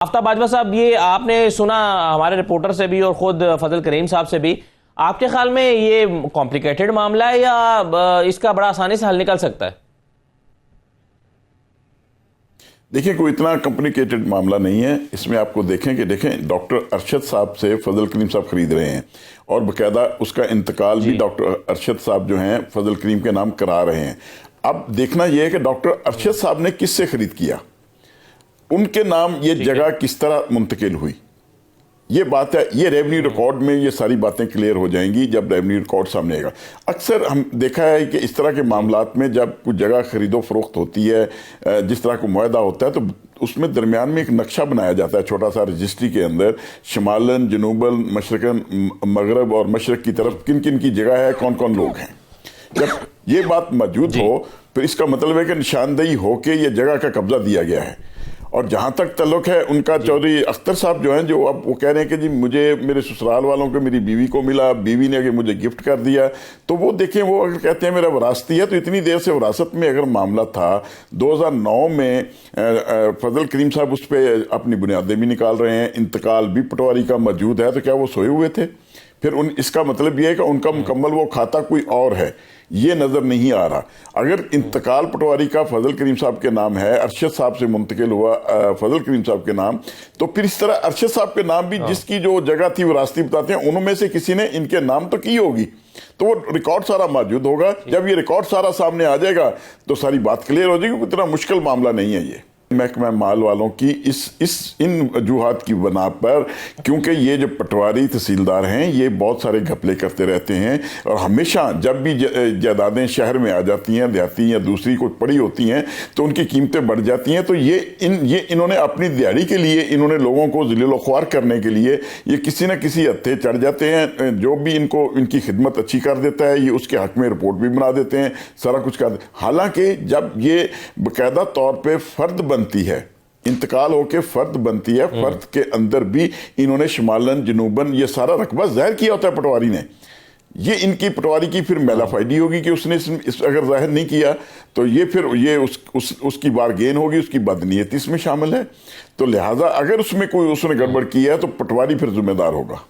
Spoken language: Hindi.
आफ्ताब बाजवा साहब, ये आपने सुना हमारे रिपोर्टर से भी और खुद फजल करीम साहब से भी, आपके ख्याल में ये कॉम्प्लिकेटेड मामला है या इसका बड़ा आसानी से हल निकल सकता है? देखिए, कोई इतना कॉम्प्लिकेटेड मामला नहीं है। इसमें आपको देखें डॉक्टर अरशद साहब से फजल करीम साहब खरीद रहे हैं और बाकायदा उसका इंतकाल भी डॉक्टर अरशद साहब जो हैं फजल करीम के नाम करा रहे हैं। अब देखना यह है कि डॉक्टर अरशद साहब ने किससे खरीद किया, उनके नाम ये जगह किस तरह मुंतकिल हुई, ये बात है। ये रेवेन्यू रिकॉर्ड में ये सारी बातें क्लियर हो जाएंगी जब रेवेन्यू रिकॉर्ड सामने आएगा। अक्सर हम देखा है कि इस तरह के मामलात में जब कुछ जगह खरीदो फरोख्त होती है, जिस तरह को मुआहदा होता है, तो उसमें दरमियान में एक नक्शा बनाया जाता है छोटा सा रजिस्ट्री के अंदर, शिमालन, जनूबन, मशरकन, मगरब और मशरक की तरफ किन किन की जगह है, कौन कौन लोग हैं। जब ये बात मौजूद हो फिर इसका मतलब है कि निशानदेही हो के ये जगह का कब्जा दिया गया है। और जहाँ तक ताल्लुक है उनका, चौधरी अख्तर साहब जो हैं, जो अब वो कह रहे हैं कि जी मुझे मेरे ससुराल वालों को मेरी बीवी को मिला, बीवी ने कि मुझे गिफ्ट कर दिया, तो वो देखें, वो अगर कहते हैं मेरा वरासती है, तो इतनी देर से वरासत में अगर मामला था, 2009 में फजल करीम साहब उस पर अपनी बुनियादें भी निकाल रहे हैं, इंतकाल भी पटवारी का मौजूद है, तो क्या वो सोए हुए थे? फिर इसका मतलब यह है कि उनका मुकम्मल वो खाता कोई और है, ये नज़र नहीं आ रहा। अगर इंतकाल पटवारी का फजल करीम साहब के नाम है, अरशद साहब से मुंतकिल हुआ फजल करीम साहब के नाम, तो फिर इस तरह अरशद साहब के नाम भी जिसकी जो जगह थी विरासती बताते हैं, उनमें से किसी ने इनके नाम तो की होगी, तो वो रिकॉर्ड सारा मौजूद होगा। जब ये रिकॉर्ड सारा सामने आ जाएगा तो सारी बात क्लियर हो जाएगी। इतना मुश्किल मामला नहीं है ये। महकमा माल वालों की इन वजूहात की बना पर, क्योंकि ये जो पटवारी तहसीलदार हैं ये बहुत सारे घपले करते रहते हैं और हमेशा जब भी जायदादें शहर में आ जाती हैं, देहाती या दूसरी कोई पड़ी होती हैं, तो उनकी कीमतें बढ़ जाती हैं। तो ये इन्होंने अपनी दिहाड़ी के लिए, इन्होंने लोगों को ज़िल्ल-ओ-ख्वार करने के लिए ये किसी न किसी हत्थे चढ़ जाते हैं। जो भी इनकी खिदमत अच्छी कर देता है, ये उसके हक में रिपोर्ट भी बना देते हैं, सारा कुछ कर। हालांकि जब ये बाकायदा तौर पर फ़र्द बनती है, इंतकाल होके फर्द बनती है, फर्द के अंदर भी इन्होंने शिमालन, जनूबन ये सारा रकबा जाहिर किया होता है पटवारी ने। ये इनकी पटवारी की फिर मेलाफाइडी होगी कि उसने अगर जाहिर नहीं किया तो ये फिर ये उसकी बारगेन होगी, उसकी बदनीयती इसमें शामिल है। तो लिहाजा अगर उसमें कोई उसने गड़बड़ की है तो पटवारी फिर जिम्मेदार होगा।